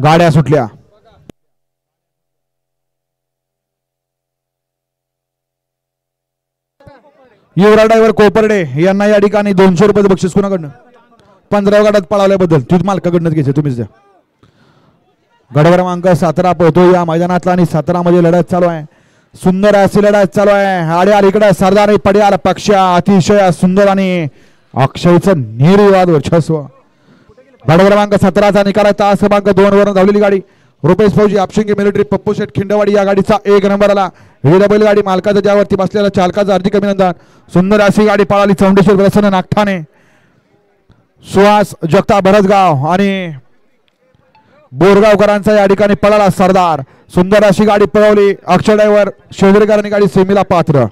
गाड्या सुटल्या. युवराज ड्रायव्हर कोपर्डे यांना या ठिकाणी 200 रुपये बक्षीस कुणाकडनं 15 गटात पळाल्याबद्दल तीच मालकाकडनं घ्यायचे तुम्हीच द्या. गट क्रमांक 17 पळतो या मैदानातला आणि 17 मध्ये लढत चालू आहे. सुंदर अशी लढत चालू आहे. आड्याल इकडे सरदार पड्याल पक्षा अतिशय सुंदर आणि अक्षयचं निर्विवाद वर्चस्व. गट क्रमांक 17चा निकाल तास क्रमांक 2 वरून धावलेली गाडी रुपेश फौजी आपशिंगे मिलिटरी पप्पू शेठ खिंडवाडी या गाडीचा 1 नंबर आला. ही बैलगाडी मालकाचा ज्यावरती बसलेला चालकाचा हार्दिक अभिनंदन. सुंदर अशी गाडी पळाली. चौंडेश्वर प्रसन्न नागठाणे सुहास जगताप भरसगाव आणि बोरगावकरांचा या ठिकाणी पळाला सरदार. सुंदर अशी गाडी पळवली. अक्षय ड्रायव्हर शेवरेकरांनी गाडी सेमीला पात्र.